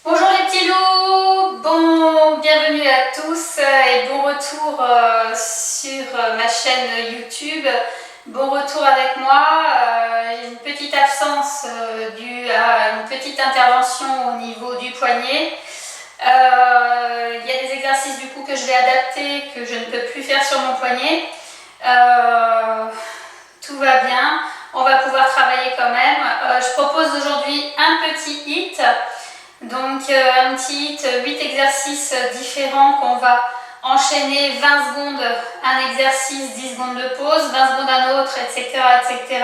Bonjour les petits loups, bon bienvenue à tous et bon retour sur ma chaîne YouTube. Bon retour avec moi. J'ai une petite absence due à une petite intervention au niveau du poignet. Il y a des exercices du coup que je vais adapter, que je ne peux plus faire sur mon poignet. Tout va bien, on va pouvoir travailler quand même. Je propose aujourd'hui un petit hit. Donc un petit hit, 8 exercices différents qu'on va enchaîner 20 secondes un exercice, 10 secondes de pause, 20 secondes un autre, etc. etc.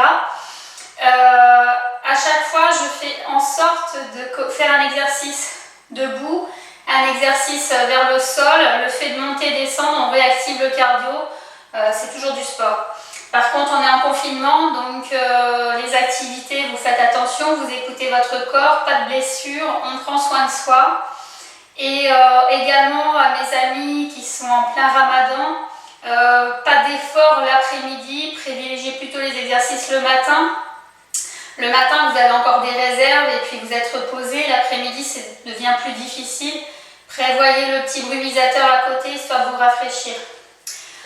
À chaque fois, je fais en sorte de faire un exercice debout, un exercice vers le sol. Le fait de monter et descendre, on réactive le cardio. C'est toujours du sport. Par contre, on est en confinement, donc les activités, vous faites attention, vous écoutez votre corps, pas de blessure, on prend soin de soi. Et également à mes amis qui sont en plein ramadan, pas d'effort l'après-midi, privilégiez plutôt les exercices le matin. Le matin, vous avez encore des réserves et puis vous êtes reposé. L'après-midi, ça devient plus difficile. Prévoyez le petit brumisateur à côté, histoire de vous rafraîchir.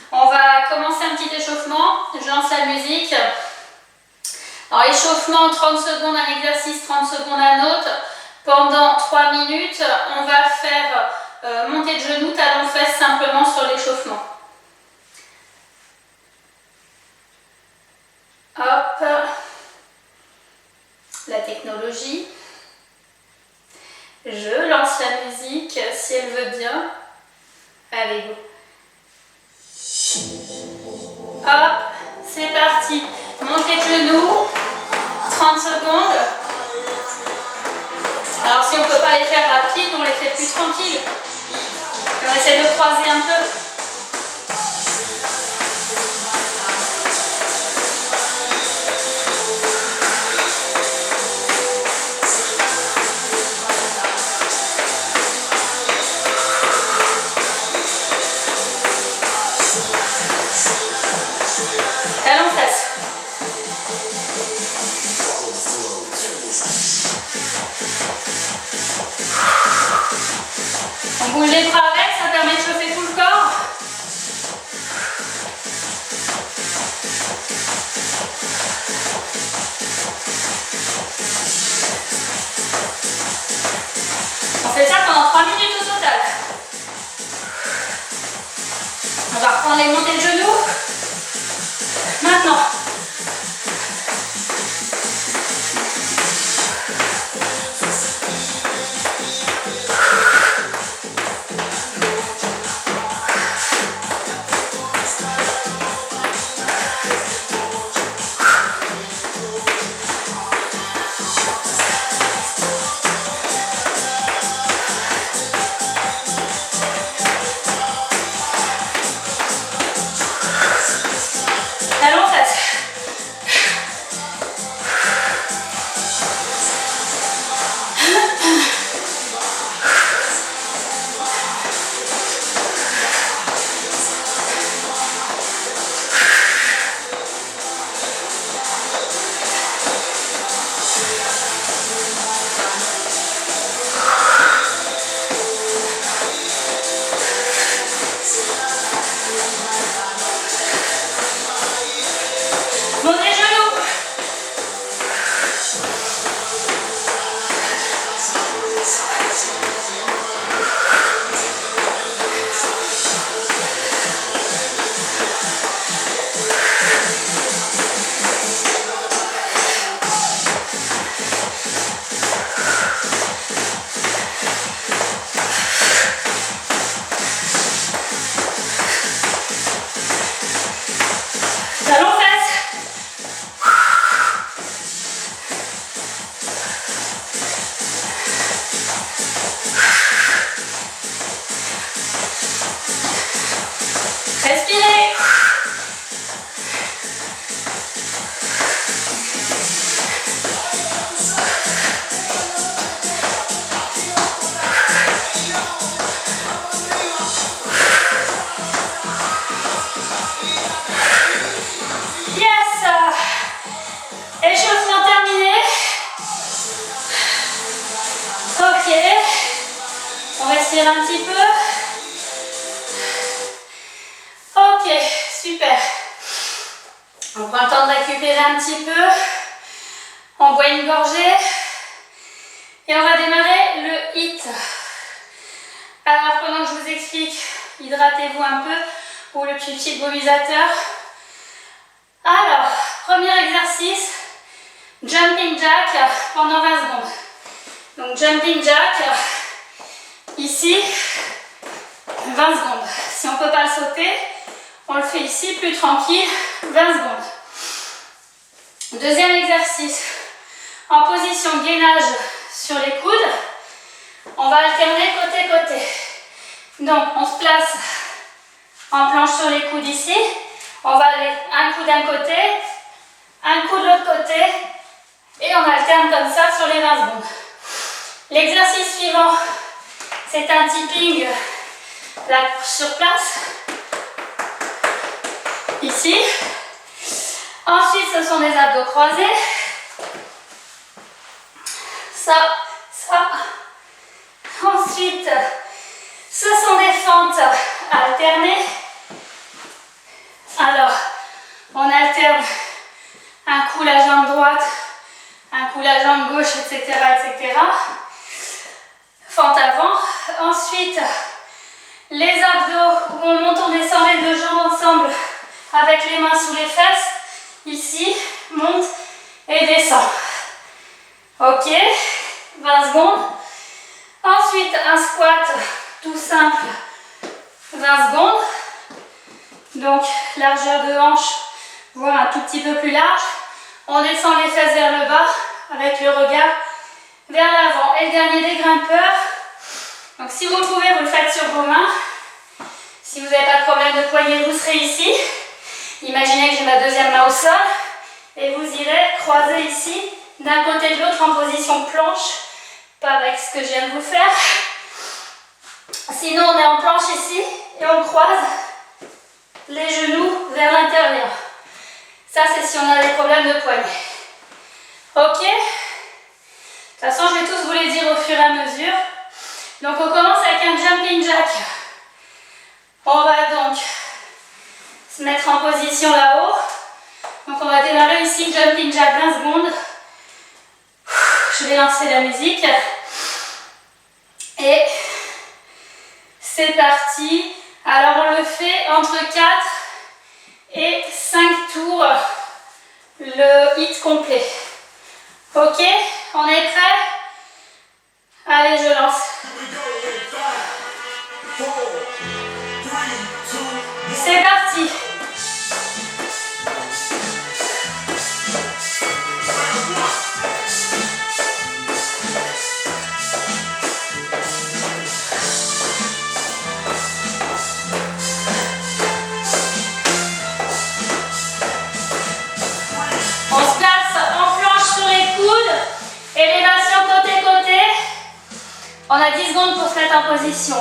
On va commencer un petit échauffement. Je lance la musique. Alors, échauffement, 30 secondes un exercice, 30 secondes un autre. Pendant 3 minutes, on va faire montée de genoux, talons fesses simplement sur l'échauffement. Hop. La technologie. Je lance la musique si elle veut bien. Allez, go. Hop, c'est parti. Montée de genoux, 30 secondes. Alors si on ne peut pas les faire rapides, on les fait plus tranquilles. On essaie de croiser un peu. Talons fesses. On bouge les bras avec, ça permet de chauffer tout le corps. On fait ça pendant 3 minutes au total. On va reprendre les montées de genoux. Maintenant. On prend le temps de récupérer un petit peu. On boit une gorgée. Et on va démarrer le HIIT. Alors pendant que je vous explique, hydratez-vous un peu ou le petit brumisateur. Alors, premier exercice, jumping jack pendant 20 secondes. Donc jumping jack, ici, 20 secondes. Si on ne peut pas le sauter, on le fait ici, plus tranquille, 20 secondes. Deuxième exercice, en position gainage sur les coudes, on va alterner côté-côté. Donc on se place en planche sur les coudes ici, on va aller un coup d'un côté, un coup de l'autre côté, et on alterne comme ça sur les 20 secondes. L'exercice suivant, c'est un tipping sur place, ici. Ensuite, ce sont des abdos croisés. Ça. Ensuite, ce sont des fentes alternées. Alors, on alterne un coup la jambe droite, un coup la jambe gauche, etc. etc. Fente avant. Ensuite, les abdos où on monte, on descend les deux jambes ensemble avec les mains sous les fesses. Ici, monte et descend. Ok, 20 secondes. Ensuite, un squat tout simple, 20 secondes. Donc, largeur de hanche, voire un tout petit peu plus large. On descend les fesses vers le bas avec le regard vers l'avant. Et le dernier des grimpeurs. Donc, si vous pouvez, vous le faites sur vos mains. Si vous n'avez pas de problème de poignet, vous serez ici. Imaginez que j'ai ma deuxième main au sol. Et vous irez croiser ici, d'un côté de l'autre en position planche. Pas avec ce que je viens de vous faire. Sinon, on est en planche ici et on croise les genoux vers l'intérieur. Ça, c'est si on a des problèmes de poignet. Ok? De toute façon, je vais tous vous les dire au fur et à mesure. Donc, on commence avec un jumping jack. On va donc se mettre en position là-haut. Donc, on va démarrer ici, jumping jack 20 secondes. Je vais lancer la musique. Et c'est parti. Alors, on le fait entre 4 et 5 tours, le HIIT complet. Ok, on est prêt? Allez, je lance. C'est parti. On a 10 secondes pour se mettre en position.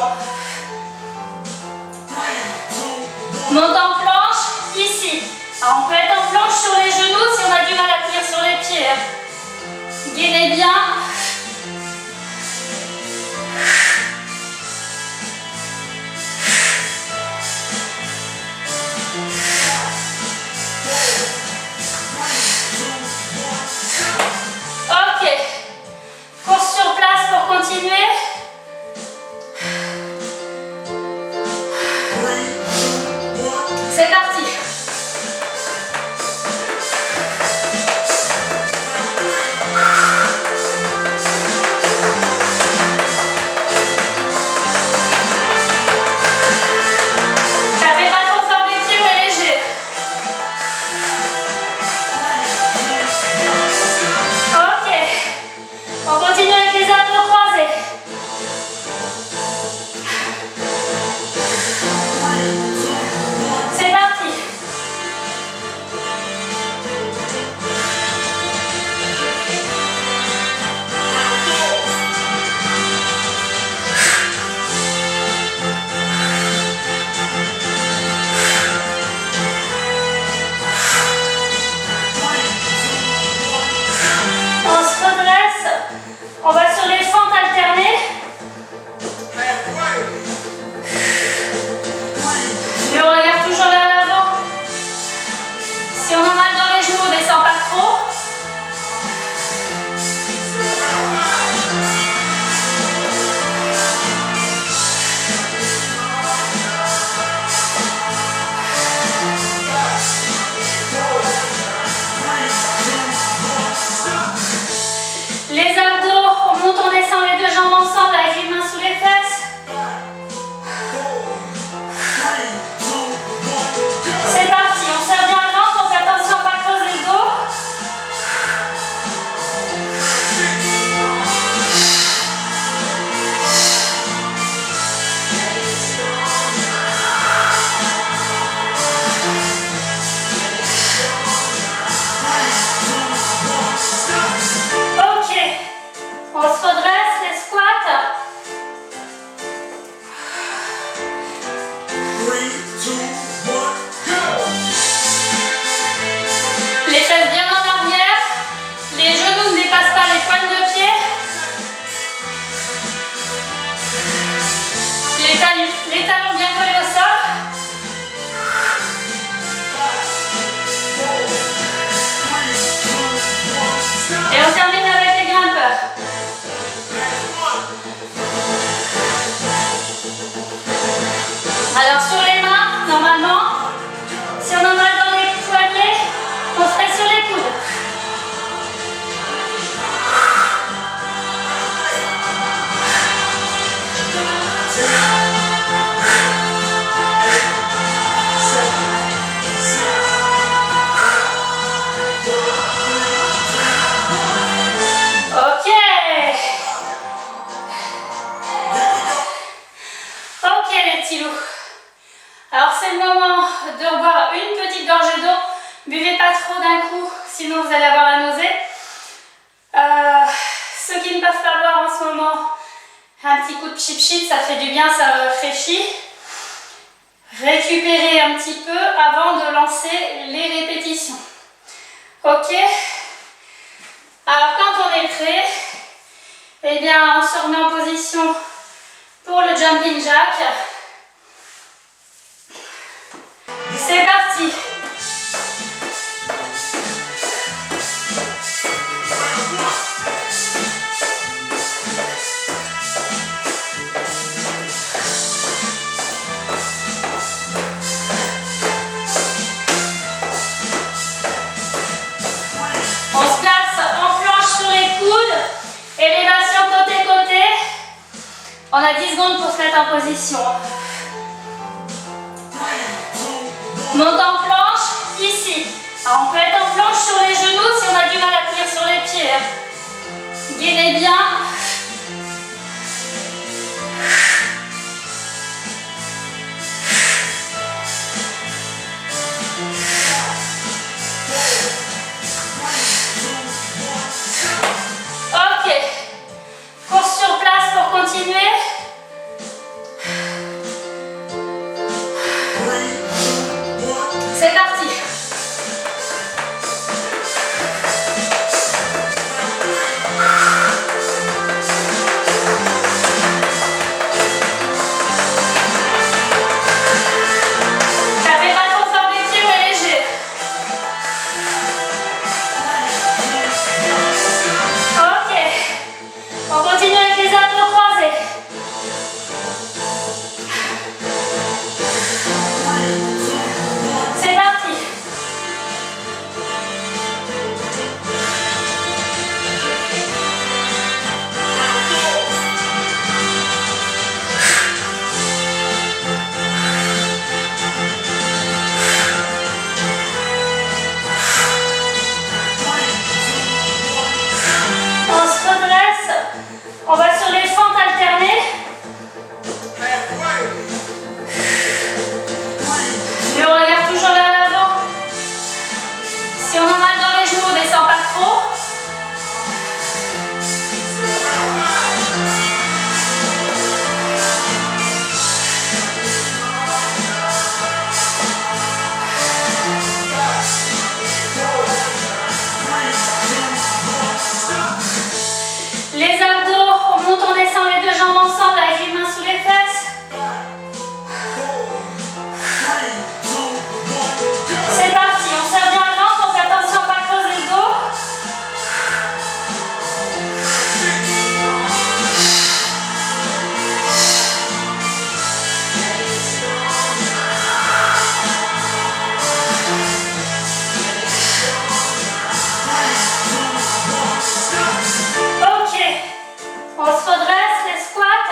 Monte en planche, ici. Alors on peut être en planche sur les genoux si on a du mal à tenir sur les pieds. Gainez bien. Ok. Course sur place pour continuer. C'est parti. normalement, si on a mal dans les poignets, on ferait sur les coudes. Ok. Ok les petits loups. Alors c'est le moment de boire une petite gorgée d'eau. Buvez pas trop d'un coup, sinon vous allez avoir la nausée. Ceux qui ne peuvent pas boire en ce moment, un petit coup de chip-chip, ça fait du bien, ça rafraîchit. Récupérez un petit peu avant de lancer les répétitions. Ok. Alors quand on est prêt, eh bien on se remet en position pour le jumping jack. C'est parti. On se place en planche sur les coudes, élévation côté-côté. On a 10 secondes pour se mettre en position. Monte en planche, ici. Alors on peut être en planche sur les genoux si on a du mal à tenir sur les pieds. Gainez bien. Ok. Course sur place pour continuer. C'est parti. Tapez pas trop fort les pieds, mais léger. Ok. On continue avec les abdos croisés. C'est parti. On se redresse. On va sur les fentes alternées. Et on regarde toujours vers l'avant. Si on a mal dans les genoux, on descend pas trop. Les abdos, on monte, on descend les deux jambes ensemble avec les mains sous les fesses. C'est parti, on serre bien le ventre, on fait attention à ne pas creuser le dos. Ok, on se redresse, les squats.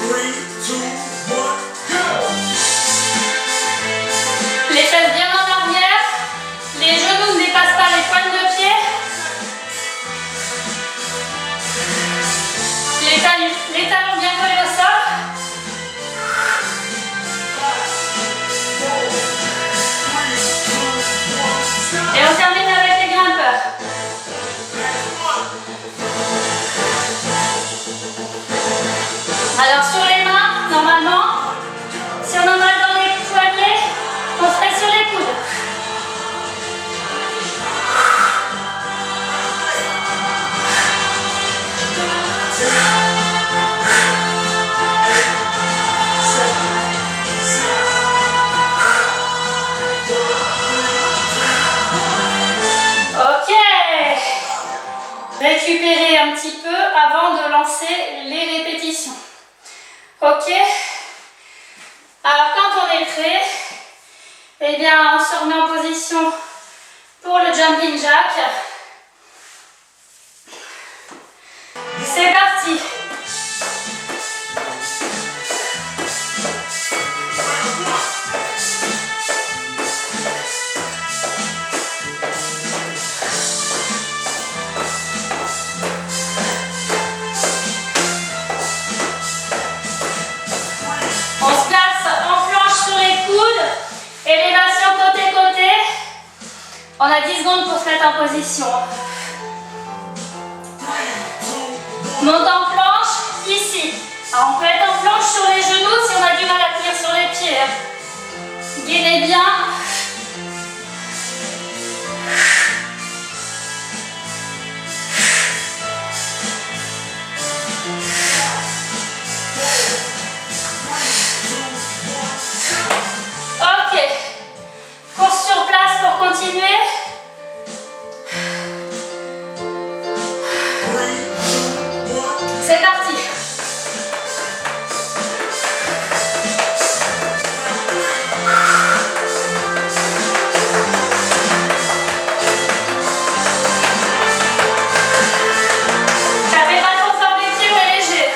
3, 2, 1, go! Les fesses bien en arrière. Les genoux ne dépassent pas les pointes de pied. Les talons bien collés au sol. Et on termine avec les grimpeurs. Alors sur les mains, normalement, si on a mal dans les poignets, on ferait sur les coudes. Ok. Récupérez un petit peu avant de lancer les répétitions. bien, on se remet en position pour le jumping jack. C'est parti. On se place en planche sur les coudes, élévation côté-côté. On a 10 secondes pour se mettre en position. Monte en planche, ici. Alors on peut être en planche sur les genoux si on a du mal à tenir sur les pieds. Gainez bien. Ok. Course sur place pour continuer. C'est parti. Tapez pas trop fort les pieds, mais léger.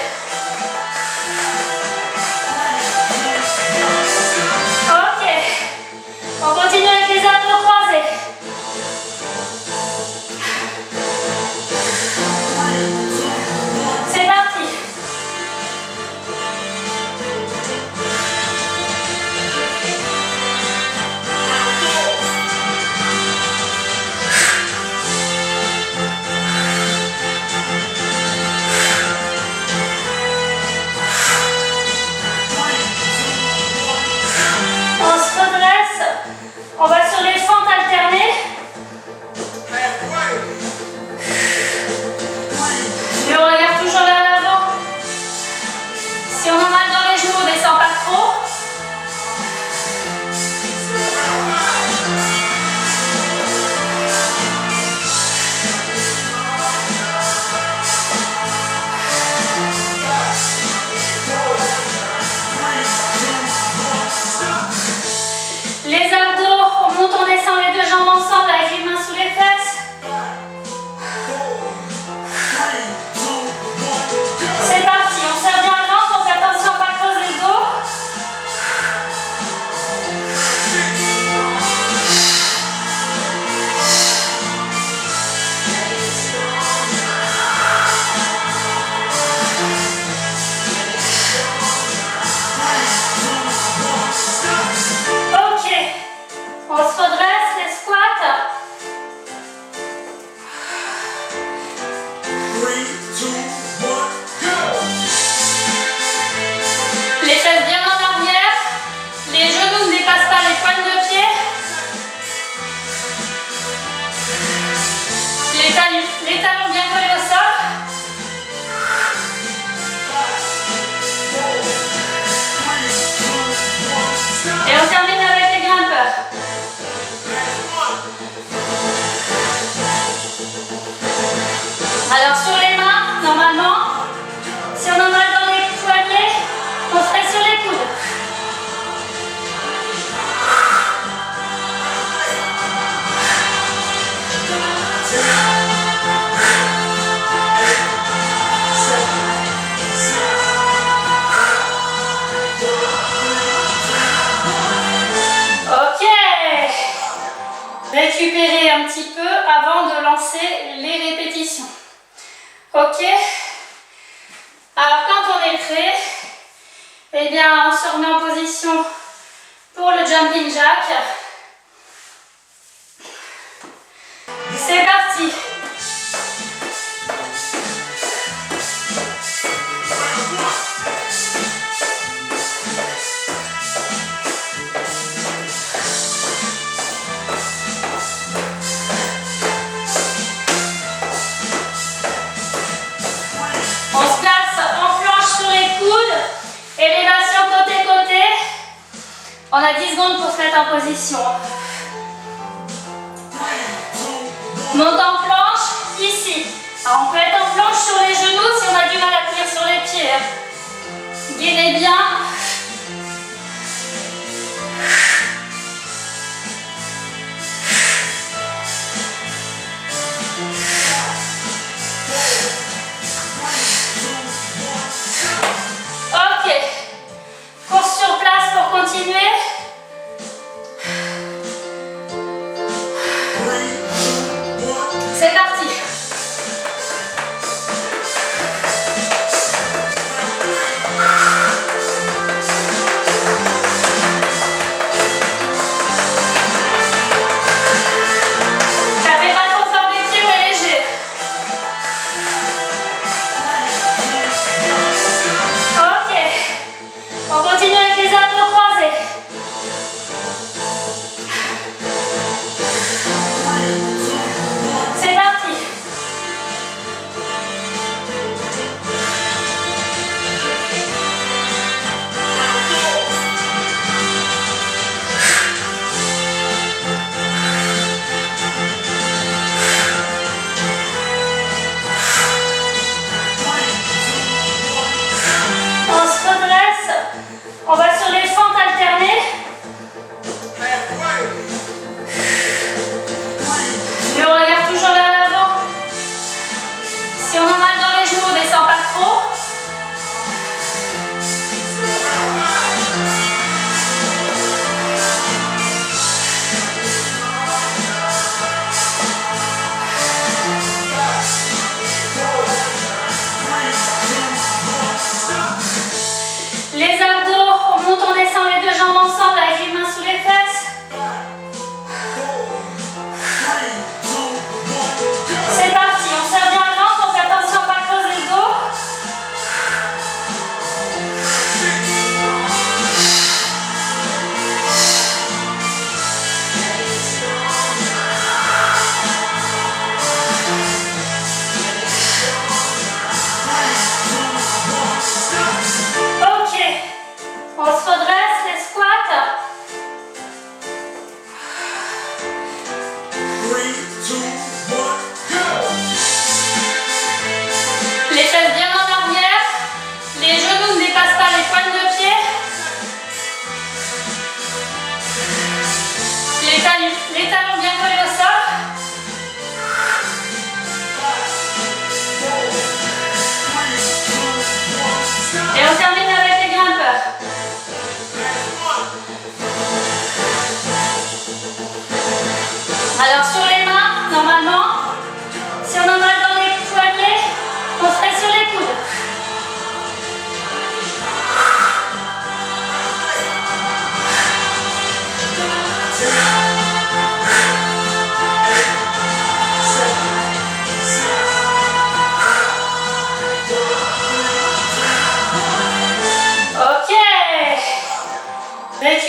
Ok. On continue avec les abdos croisés. C'est parti. On se redresse. On va sur les fentes alternées. Et on regarde toujours vers l'avant. Si on a mal dans les genoux, on descend pas trop. Les abdos, on monte, on descend les deux jambes ensemble avec les mains sous les fesses. C'est parti, on serre bien le ventre, on fait attention à ne pas creuser le dos. Ok, on se redresse, les squats. 3, 2, 1, go! Les fesses bien en arrière. Les genoux ne dépassent pas les pointes de pied. Les talons bien collés au sol. Et on termine avec les grimpeurs. Alors sur les mains, normalement, si on a mal dans les poignets, on serait sur les coudes. Ok. Récupérer un petit peu avant de lancer les répétitions. Ok. Alors quand on est prêt, eh bien on se remet en position pour le jumping jack. C'est parti. On se place en planche sur les coudes, élévation côté-côté. On a 10 secondes pour se mettre en position. Monte en planche, ici. Alors on peut être en planche sur les genoux si on a du mal à tenir sur les pieds. Gainez bien.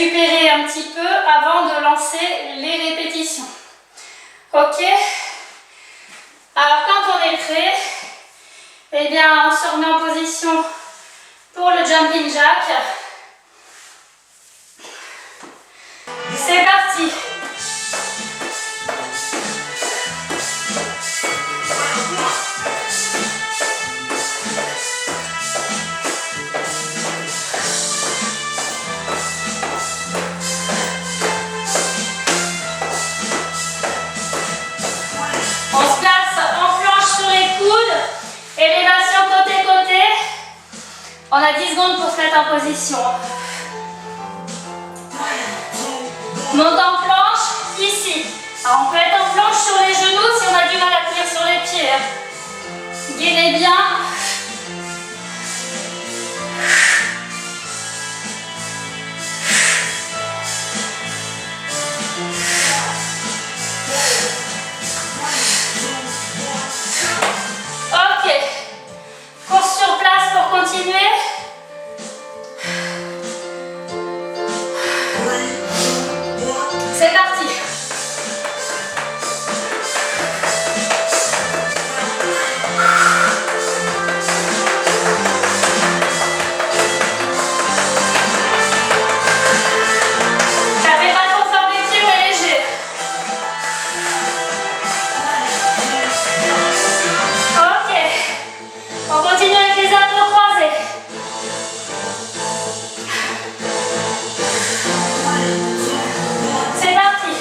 récupérer un petit peu avant de lancer les répétitions. Ok? Alors quand on est prêt, eh bien on se remet en position pour le jumping jack. C'est parti! On se place en planche sur les coudes, élévation côté-côté. On a 10 secondes pour se mettre en position. Monte en planche, ici. Alors on peut être en planche sur les genoux si on a du mal à tenir sur les pieds. Gainez bien. Ok. Course sur place pour continuer. C'est parti. Tapez pas trop fort les pieds, mais léger. Ok. On continue avec les abdos croisés. C'est parti.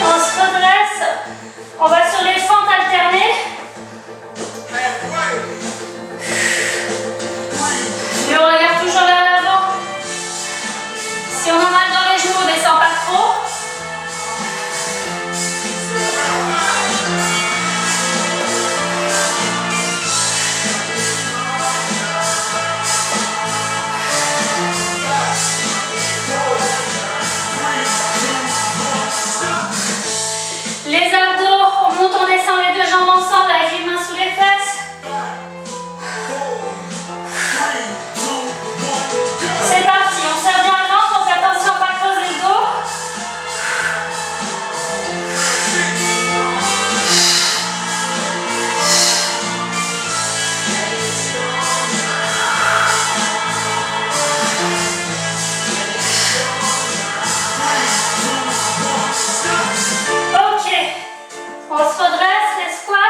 On se redresse. On va sur les fentes alternées. Et on regarde toujours vers l'avant. Si on a mal dans les genoux, on descend pas trop. Les abdos, on monte, on descend les deux jambes ensemble avec les mains sous les fesses. C'est parti, on serre bien le ventre, on fait attention à pas creuser le dos. Ok, on se redresse, les squats.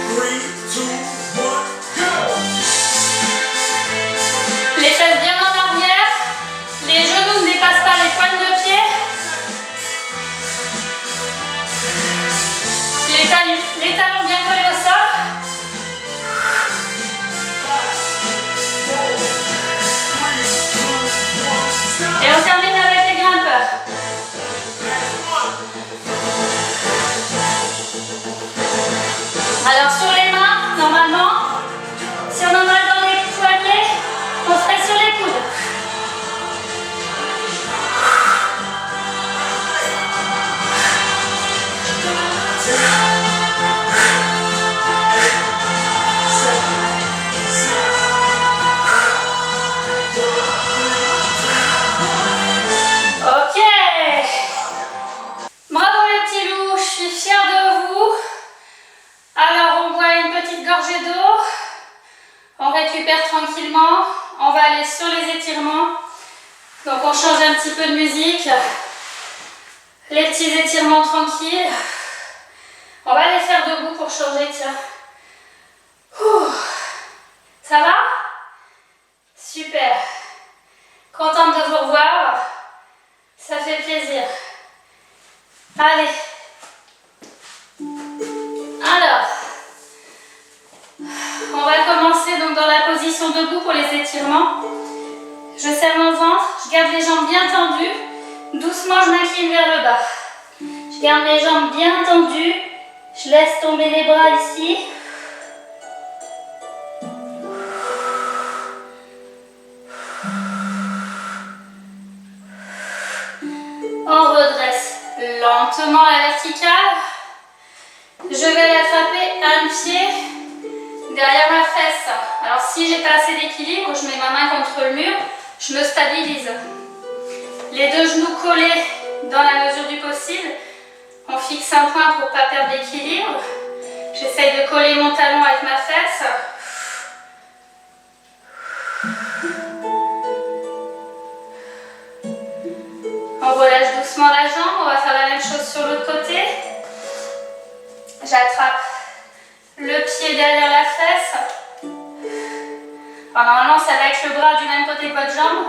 3, 2, 1, go! Les fesses bien en arrière. Les genoux ne dépassent pas les pointes de pied. Les talons bien collés au sol. Et on termine avec les grimpeurs. Alors sur les mains, normalement, si on a mal dans les poignets, on serait sur les coudes. Ok. Bravo les petits loups, je suis fière de vous. Alors on boit une petite gorgée d'eau, on récupère tranquillement, on va aller sur les étirements. Donc on change un petit peu de musique, les petits étirements tranquilles. On va les faire debout pour changer, tiens. Ouh. Ça va? Super. Contente de vous revoir, ça fait plaisir. Allez. Alors, on va commencer donc dans la position debout pour les étirements. Je serre mon ventre, je garde les jambes bien tendues. Doucement, je m'incline vers le bas. Je garde les jambes bien tendues. Je Je laisse tomber les bras ici. On redresse lentement la verticale. Je vais l'attraper un pied derrière ma fesse. Alors si j'ai pas assez d'équilibre, je mets ma main contre le mur, je me stabilise. Les deux genoux collés dans la mesure du possible. On fixe un point pour ne pas perdre l'équilibre. J'essaye de coller mon talon avec ma fesse. On relâche doucement la jambe. On va faire la même chose sur l'autre côté. J'attrape le pied derrière la fesse. Alors, normalement, ça va avec le bras du même côté que votre jambe.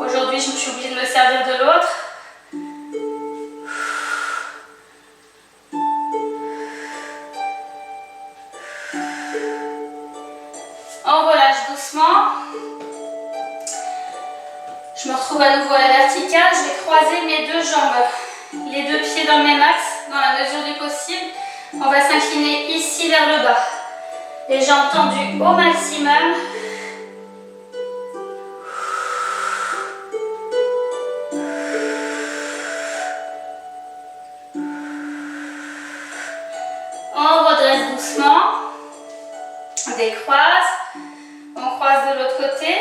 Aujourd'hui, je suis obligée de me servir de l'autre. On relâche doucement. Je me retrouve à nouveau à la verticale. Je vais croiser mes deux jambes. Les deux pieds dans le même axe, dans la mesure du possible. On va s'incliner ici vers le bas. Les jambes tendues au maximum. On redresse doucement. On décroise. On croise de l'autre côté.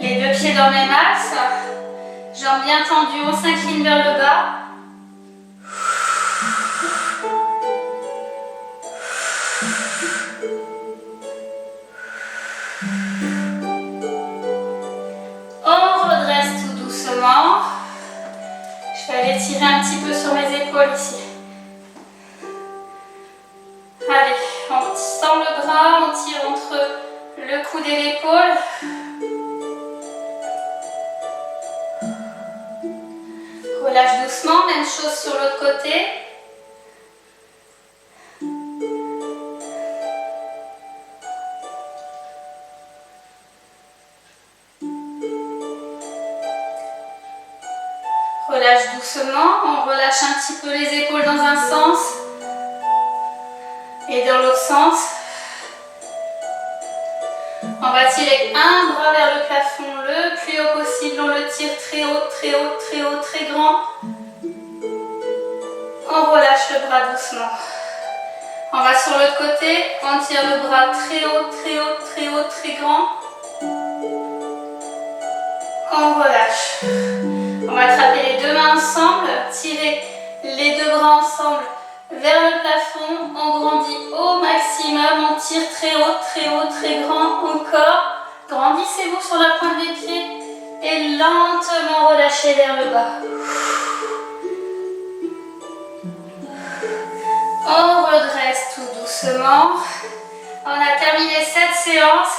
Les deux pieds dans le même axe. Jambes bien tendues, on s'incline vers le bas. On redresse tout doucement. Je vais aller tirer un petit peu sur mes épaules ici. Allez, on tend le bras, on tire entre le coude et l'épaule. Relâche doucement, même chose sur l'autre côté. Relâche doucement, on relâche un petit peu les épaules dans un sens et dans l'autre sens. On va tirer un bras vers le plafond le plus haut possible, on le tire très haut, très haut, très haut, très grand. On relâche le bras doucement. On va sur l'autre côté, on tire le bras très haut, très haut, très haut, très grand. On relâche. On va attraper les deux mains ensemble, tirer les deux bras ensemble vers le plafond, on grandit au maximum, on tire très haut, très grand, encore. Grandissez-vous sur la pointe des pieds et lentement relâchez vers le bas. On redresse tout doucement. On a terminé cette séance.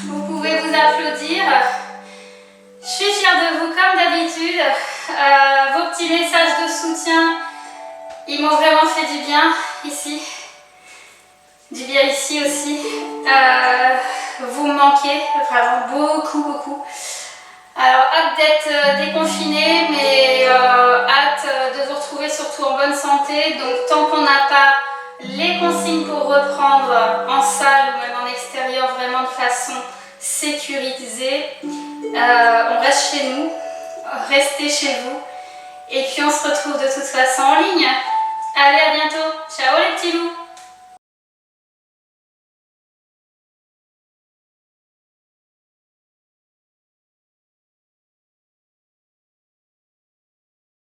Vous pouvez vous applaudir. Je suis fière de vous comme d'habitude. Vos petits messages de soutien, ils m'ont vraiment fait du bien ici. Du bien ici aussi. Vous me manquez vraiment beaucoup, beaucoup. Alors hâte d'être déconfinée, mais hâte de vous retrouver surtout en bonne santé. Donc tant qu'on n'a pas les consignes pour reprendre en salle ou même en extérieur vraiment de façon sécurisée, on reste chez nous, restez chez vous et puis on se retrouve de toute façon en ligne. Allez, à bientôt, ciao les